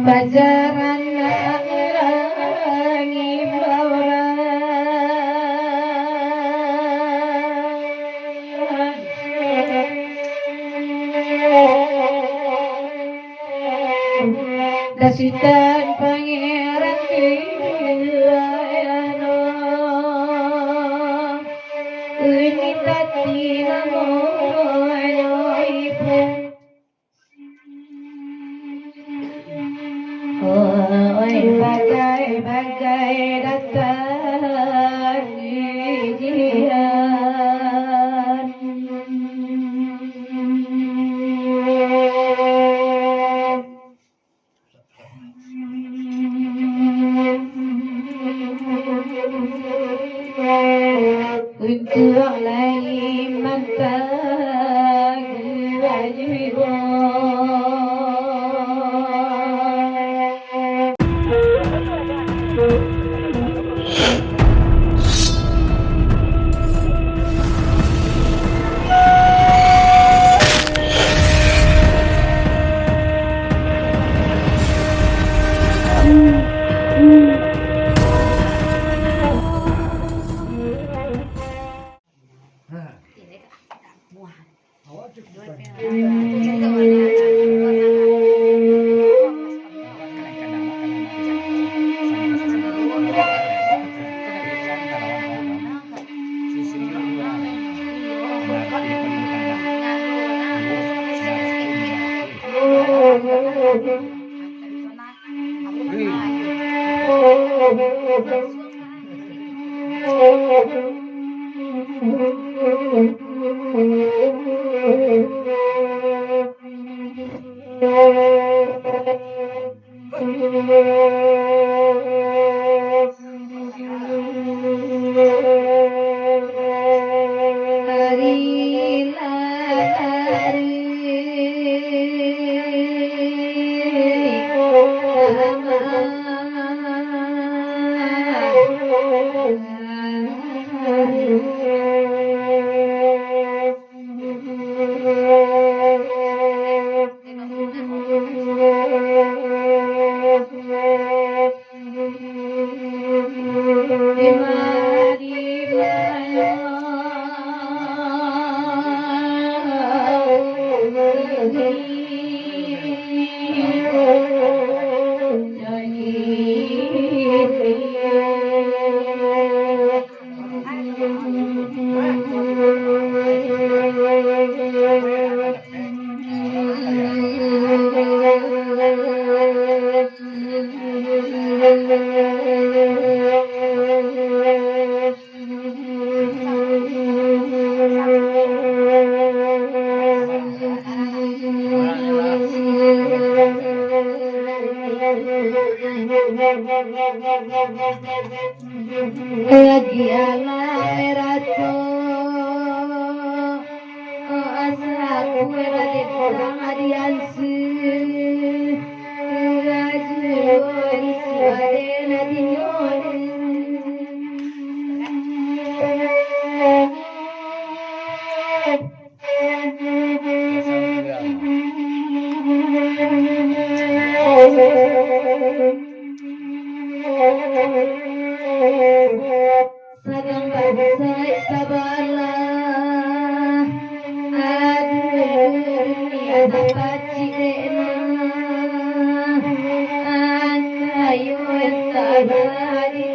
Bajaran ngirangi bawra Dasitan pangeran kilayano Ini tati namo ibu bagai datang ujian untuk lain mata lagi alai rato asaku erade kurang adiansi rajuri siade nadinyone Sadang bagai sabarlah aduh dapat cikena antayo entabari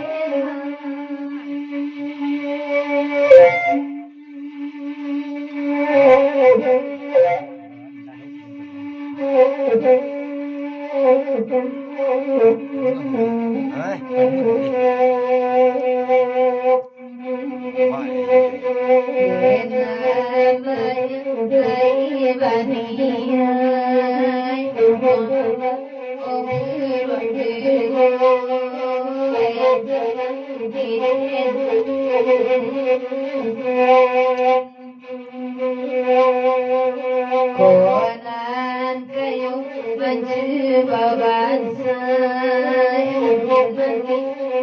Konan kayo menjebabansa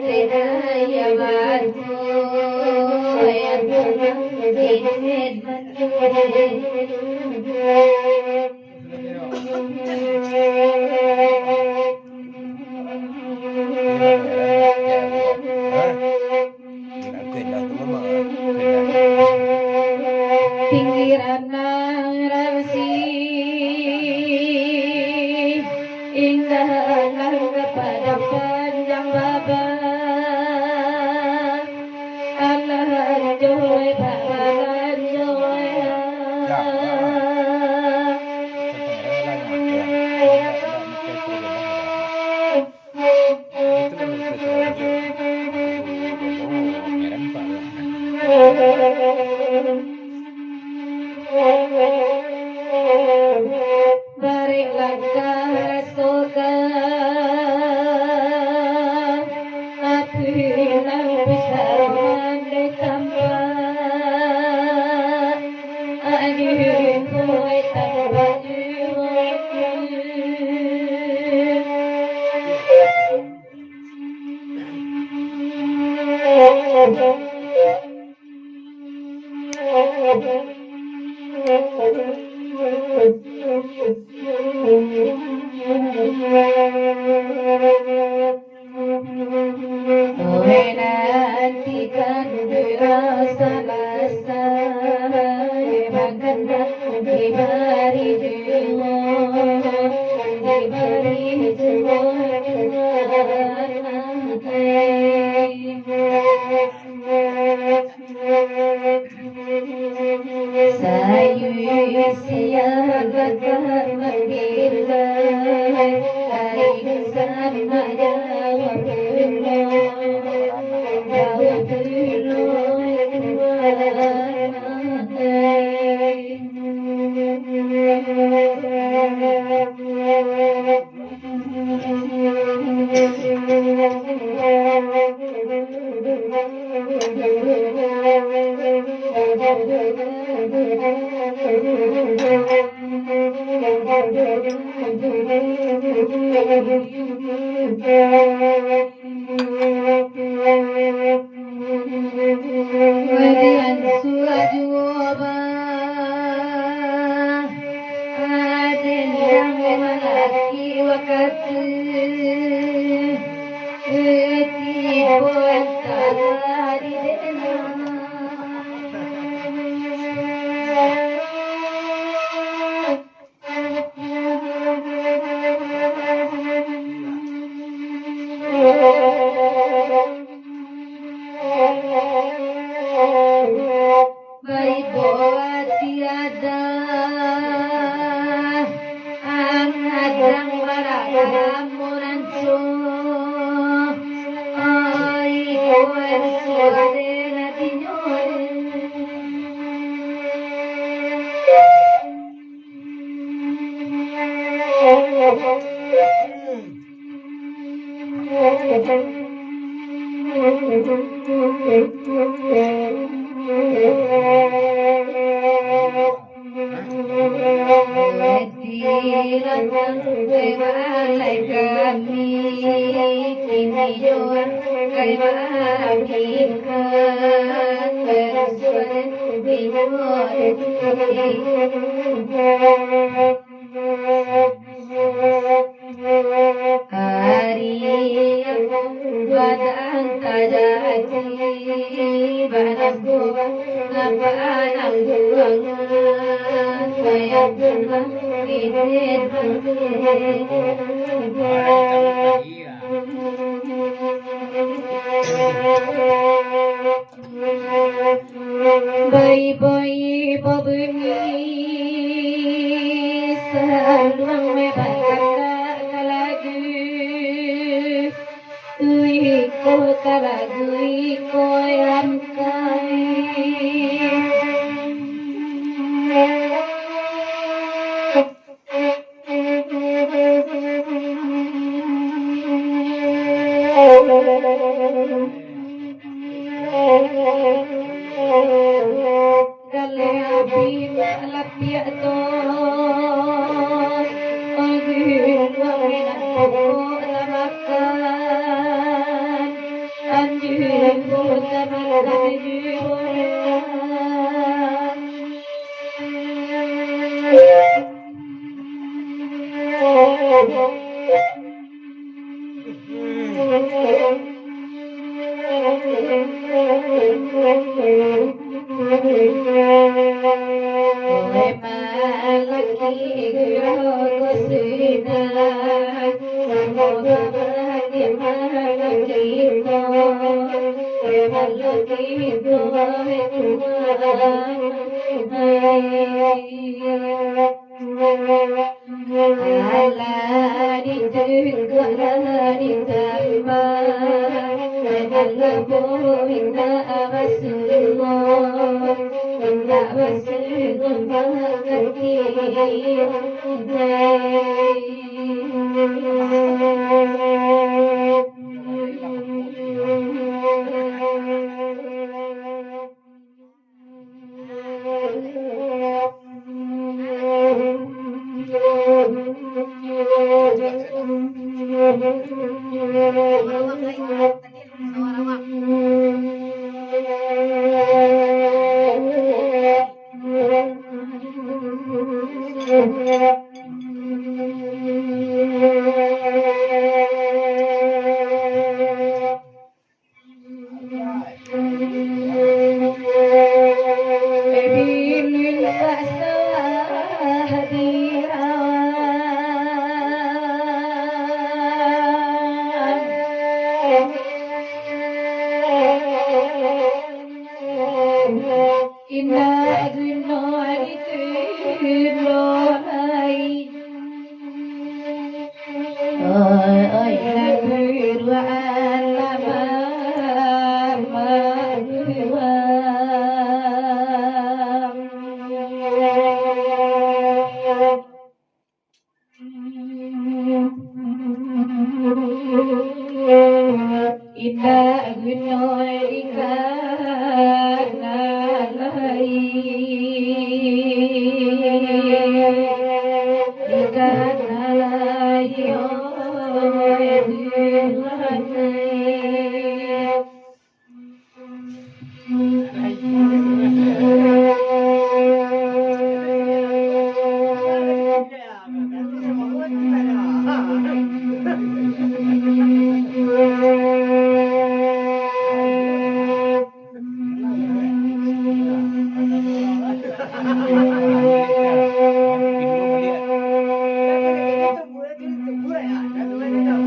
Tidaya batu yang dinit Ingatkan kepada panjang baba Allah joy baba joy Berilah soka apilah besar mandai tambah aduh boy tambah Nantikan berasa-rasa Maganda diberi jiwa Diberi jiwa Sayu siapa termegilai Dari sama jawab Wadian suajuba Adin yang melaki wakatu Eti buat di dena Baik buat tiada Angadang barakamuran Ai kuat suadera Bayi-bayi berbunyi Saluang mebakaka lagu Iko kalagu iko yang Malaki guru kusina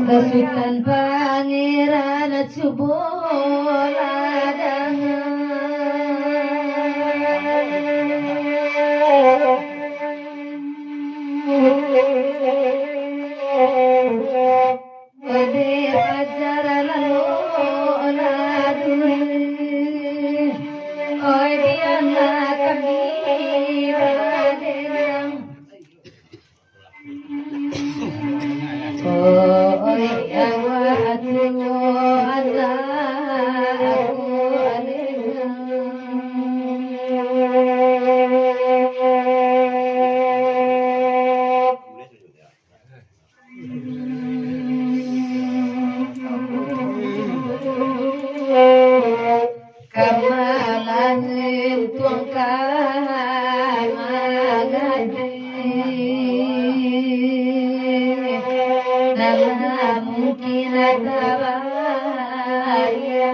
Kesutan pangeran Suboladang Ode hajar laladun Ode anak kami radang Oi awatu ada aku kamalan tuangkan magadi Nama mungkin ada bahaya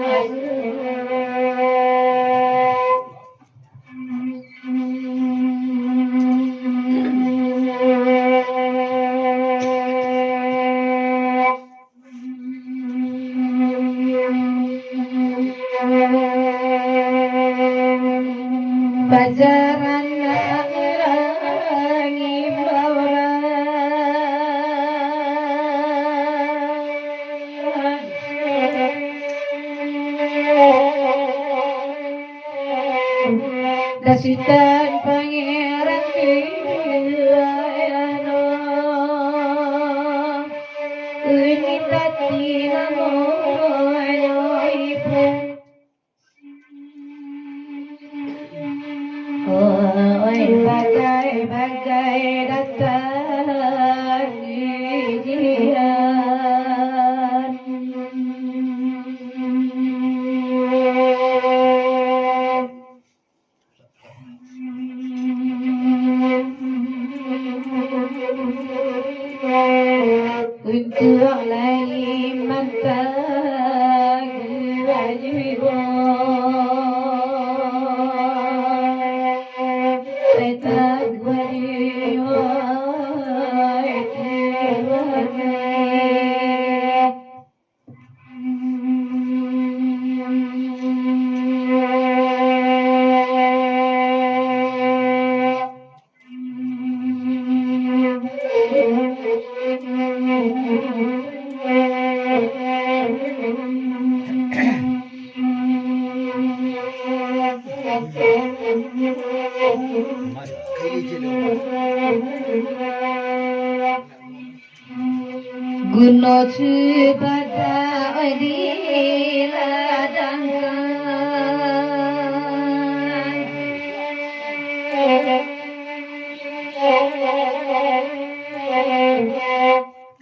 Bajaran langi Dasitan pangeran Tilayano Ini tati namo ibu Oi bagai datang jiran Untuk lagi mata jiwa Guna cibada di ladang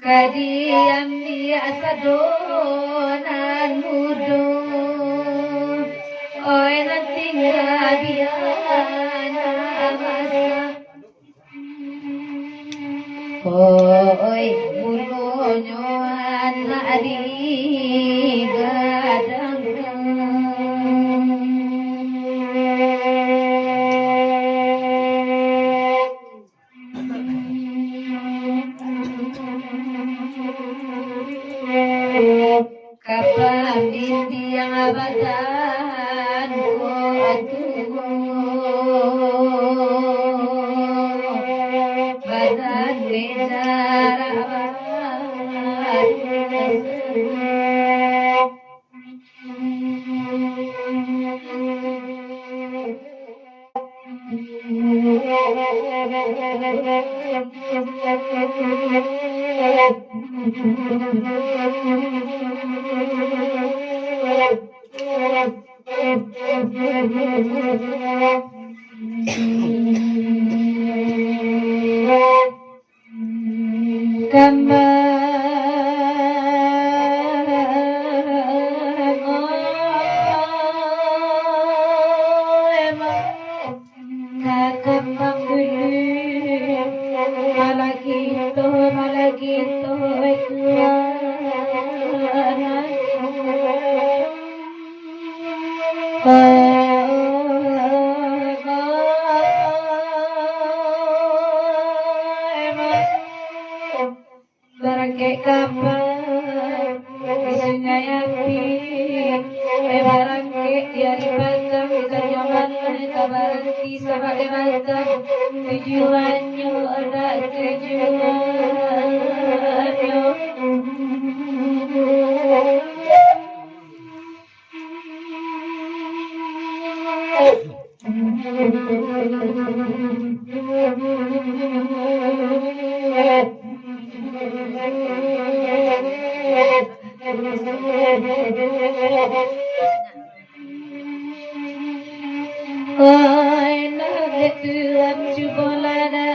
kadiam dia sadonan mudo oi nanti dia masa oi mulonyo anak di gadang kapan binti yang abadan badan bezara barangke kapan sungai api barangke dari batang kanyaman kabaranti sebagai batang tujuannya ada tujuannya Tuhan Jubolana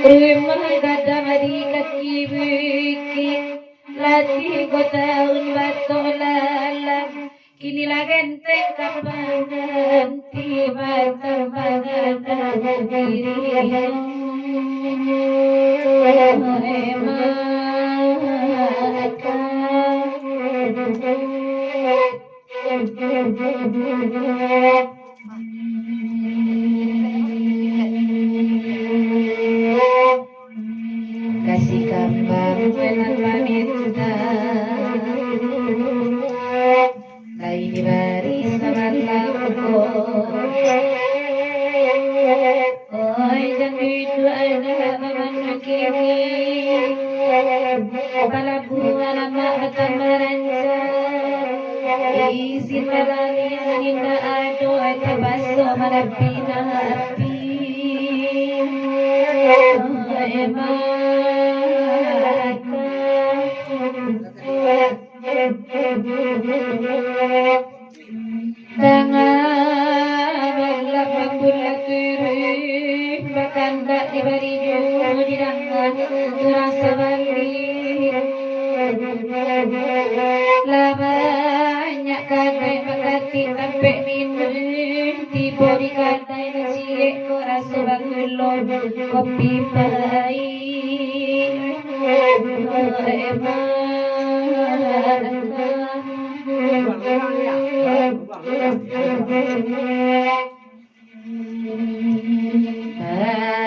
rumah gadang di kaki bukit latih tahun batok lalang kini genteng kapan tiba terbadan diri kasih kabar dengan pamitna lain di baris sabar lampu oi dan itu ada memang kini kepala bunga nama akan merancang isi marani aninda ado eta baso marapina api bahkan tak diberi juru di tangan rasa balik lah banyak kadai makati sampai minum tiba di kadai nasi ko rasa bagulon kopi pahit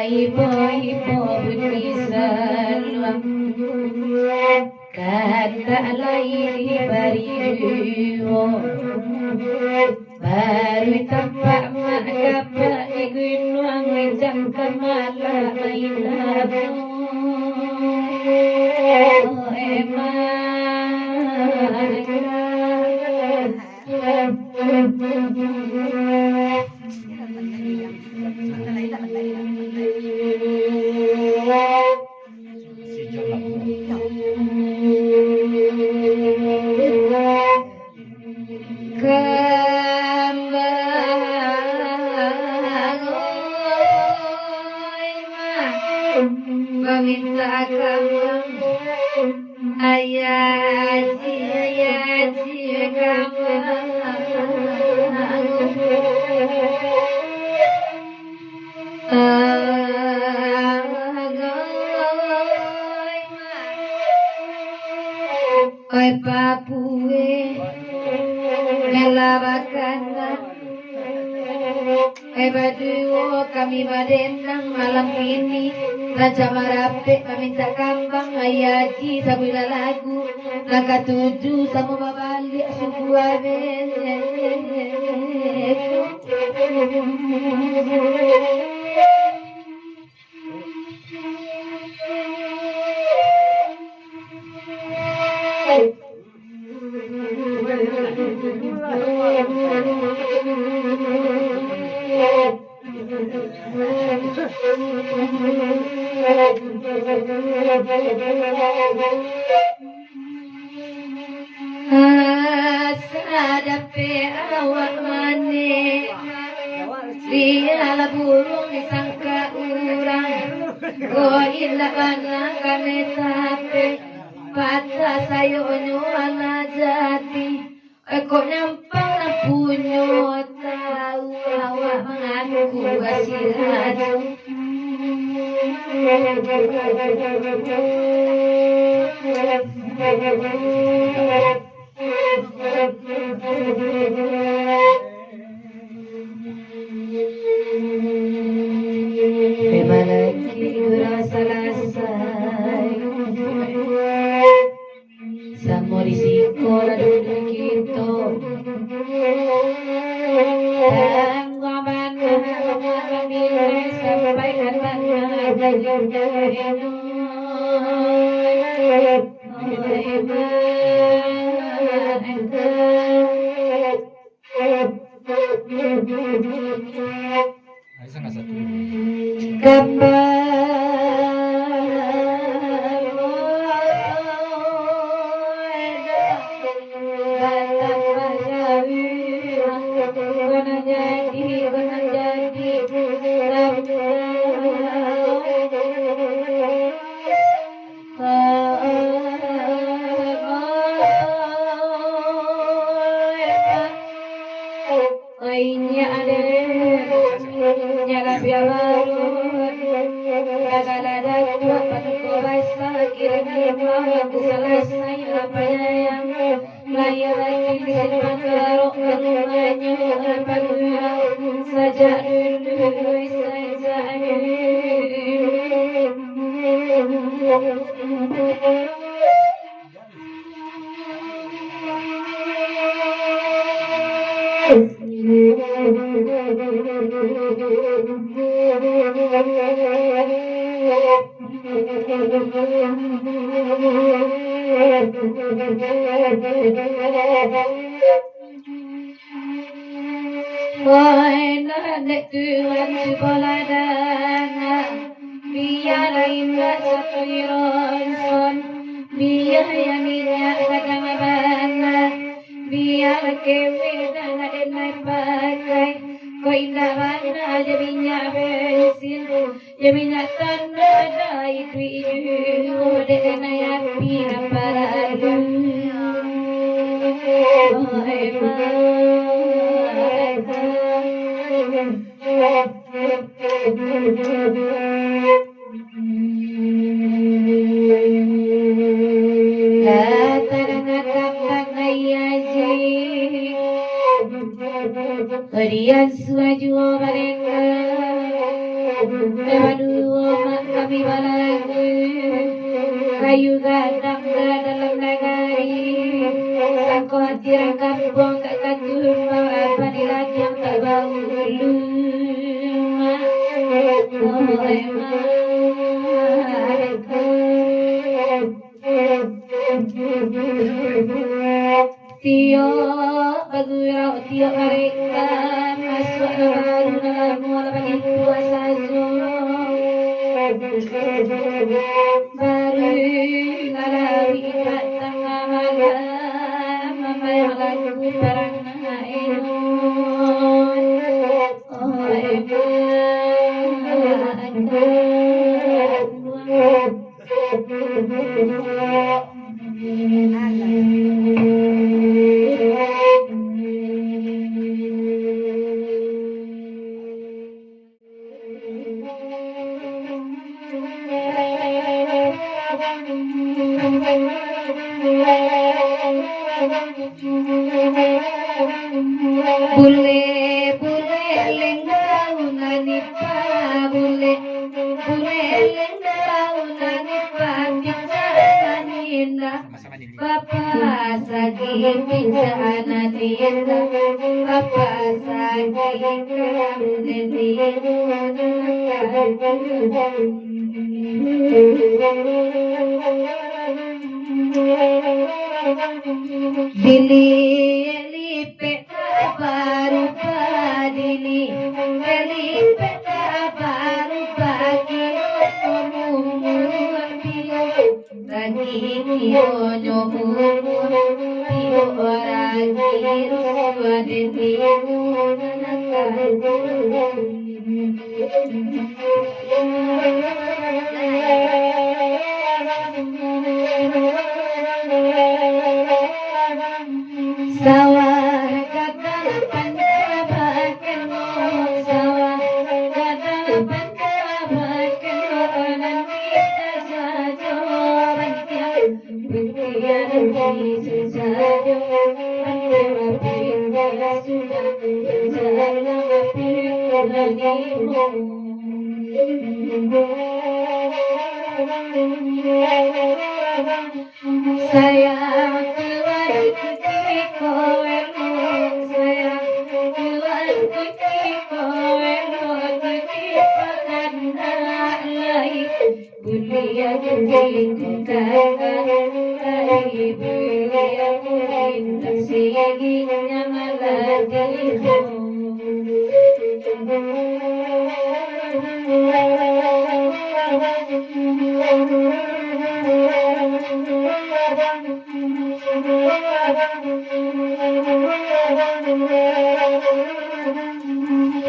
ibu bisa kata lain bariu baru tampak mak kapak di gunung jam kemala mainan meminta kamu ayah kamu oi papue melawakan berdua kami madendang malam ini Raja Marape meminta kambang ayaji sabila lagu Langkah 7 sama babalik suku abe Sadape awak mane dia burung disangka urang goila bana kane tape patah sayo nyuana jati kok nyampang na punyo tahu awak mengaku asirat Bemalaki rasa samo risiko na duduk kita tanggapan kami sampai kata Rian suaju mereka Ewaduo mak kami balagu Kayu gadang dalam nagari Sangko hati rangkap buang tak katur Bawa apa di ladang tak bau dulu Oh emak Tio bagurau tio mereka masuk baru dalam mual bagi puasa baru lalawi kat tengah malam membayang lagu perang nainun oh emak Bule bule lenggauna nipa bule bule lenggauna nipa pinjana Bapa sagi pinjana ninda Bapa sagi Dili elipe baru padili elipe baru pagi omumu lagi kio nyomu kio oragi ruwadeni Sawah gadang pandabaken sawah gadang pandabaken nanti sajo bantian di sajo bantian sudah saya keluar ke koelo saya keluar ke koelo ke pakan lai bulia kai bulia bulia segi nyamaladi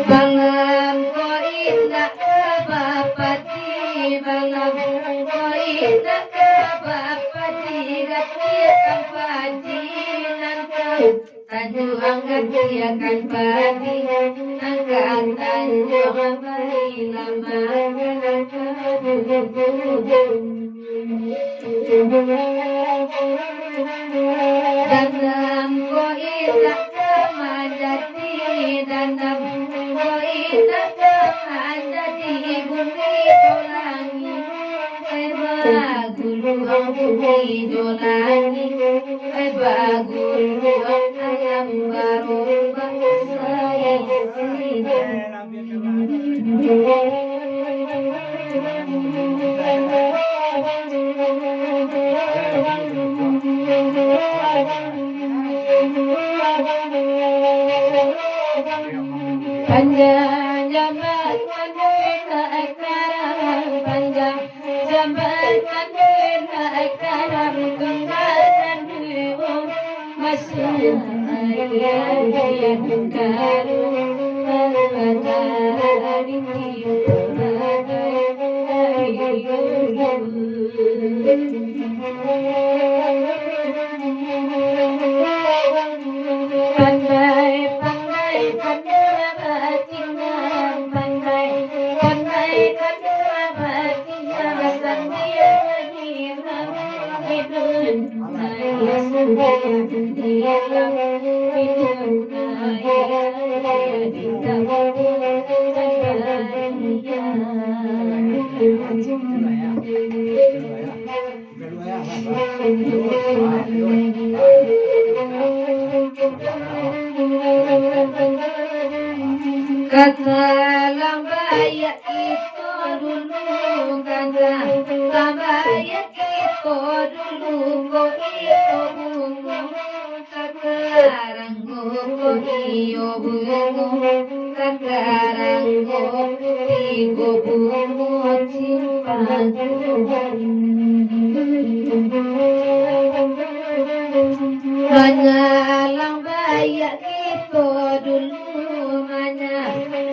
Bangam ko indah bapati bangam ko indah bapati gati kampati nangkau taju angkat dia kan padi angkat taju amai lama Danam ko indah kemadati danam ko indah kemadati bumi jolangi bagulu bumi jolangi bagulu ayam baru saya Panjang zaman mandena akaram panjang zaman mandena akaram tunggalan dewa masuk ayat karu dari pandai pandai pandai batina pandai pandai pandai batina sandia dina hidun saya sandia hidun saya Kata lambaya itu dulu kata lambaya itu dulu kok iyo bunga sekarang kok iyo bunga sekarang kok iyo bunga cinta Mana lambaya itu dulu mana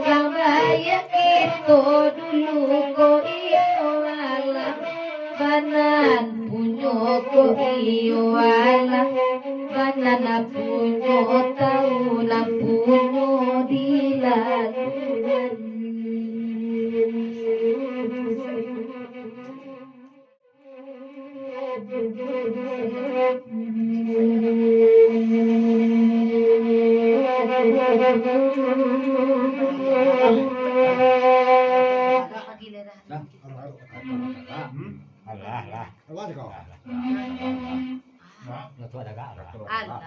lambaya itu dulu kok iyo alam banan punyo ko iwala banana punyo tahu na punyo dilaluan Allah lah. Apa sih kau? Itu ada gak? Allah.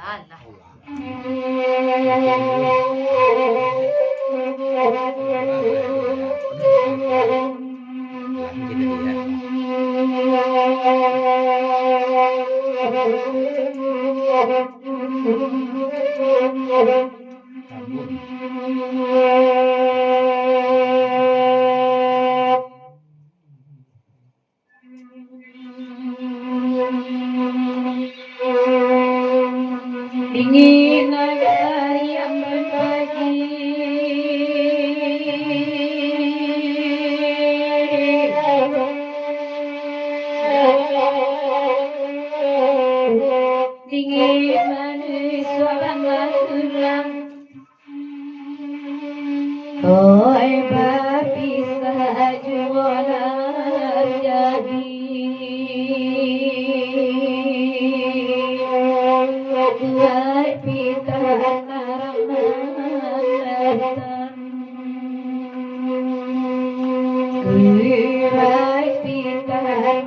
Dingin hari yang berbagi dingin manusia banget oi babi sajuana jadi Tuai pita naramanatan Tuai pita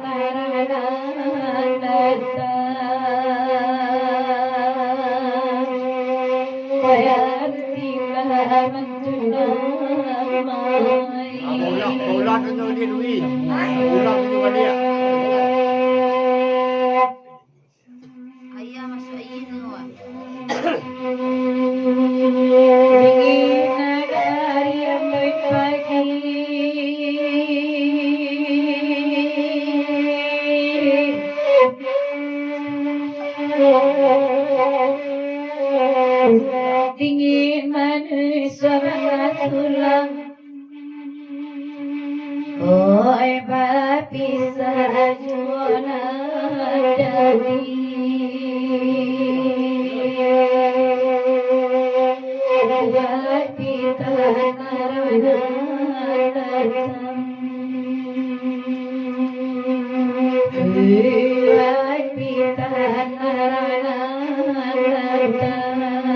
naramanatan Wayan pita mentunamai Ulang itu dia Dwi. Ulang itu kan dia. Dingin hari yang berbagi dingin manusia banget tulang oi babi sajuana jadi Tuai pita naramanatan Tuai pita naramanatan Yang pernah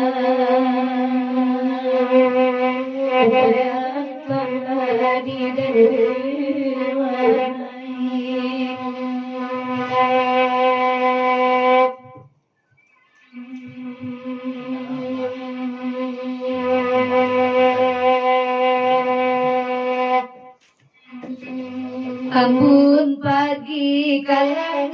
Ambun pagi kalang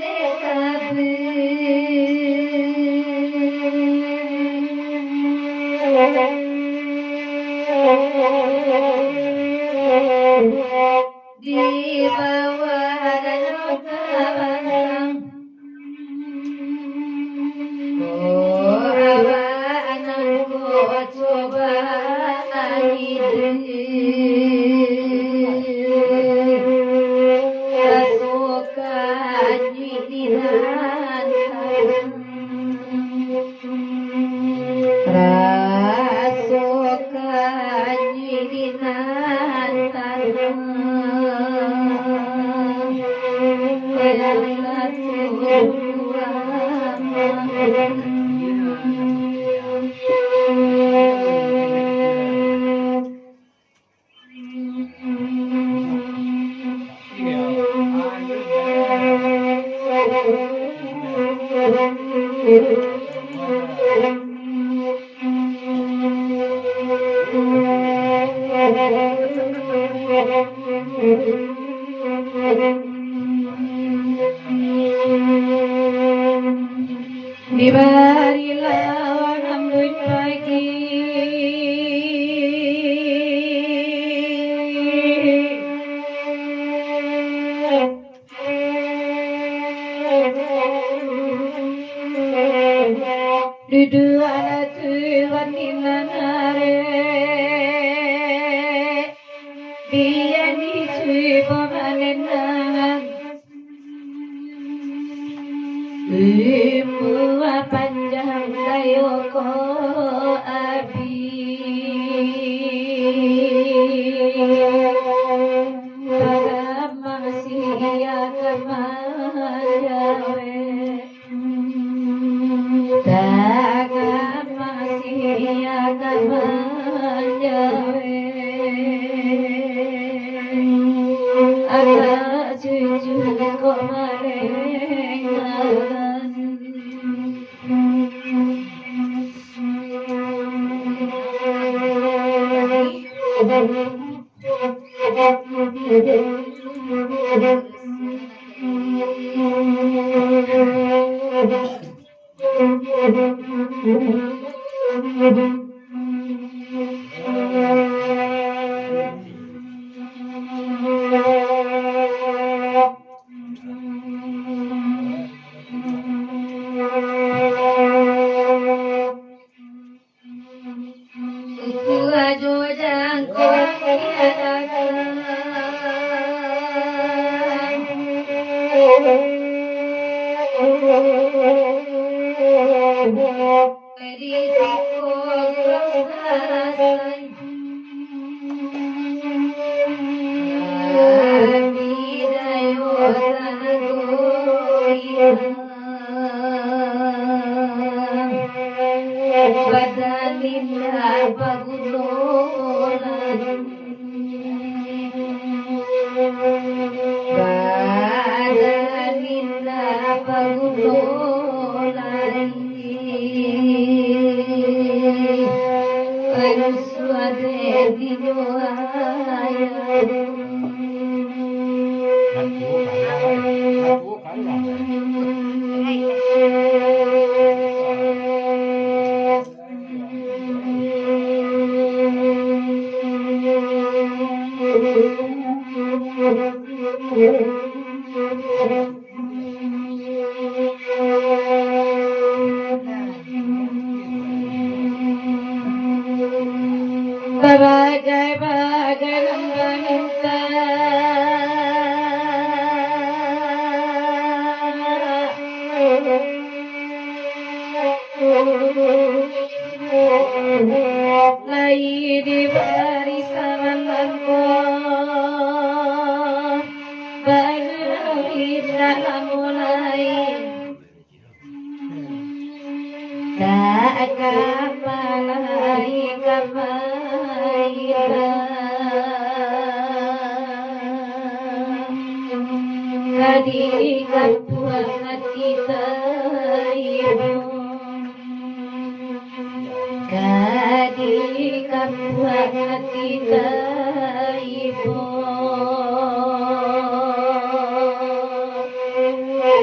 di bawah danau kabang anakku coba Rasukan nyindiran Rasukan nyindiran Dibarilah rambut pagi Duduk ala tuan inanare Biar dicuba manenang Limua panjang dayoko abi Pagamang siya kamanjawe Pagamang siya kamanjawe Aga jujur komarengan Badalinda pagulolan Badalinda pagulolan Aruswade didoayan Bagai-bagai lambang indah Lai di barisan lampu Bagi dalam mulai Tak kapalai kapaira Kadi kapuang kita ibu Kadi kapuang kita ibu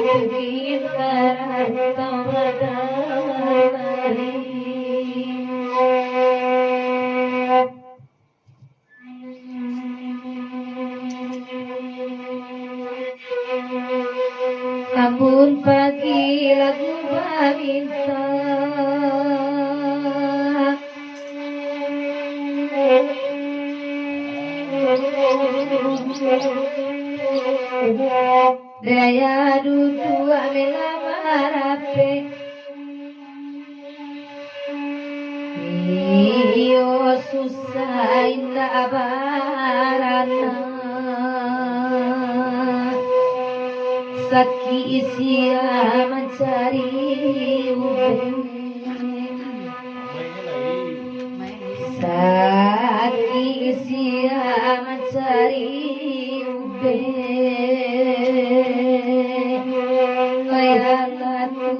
Kita rantau madalari Ampun pagi lagu meminta Daya duduk amela marape Iyo susah indah barana Saki isia mencari Saki isia mencari Kaya latu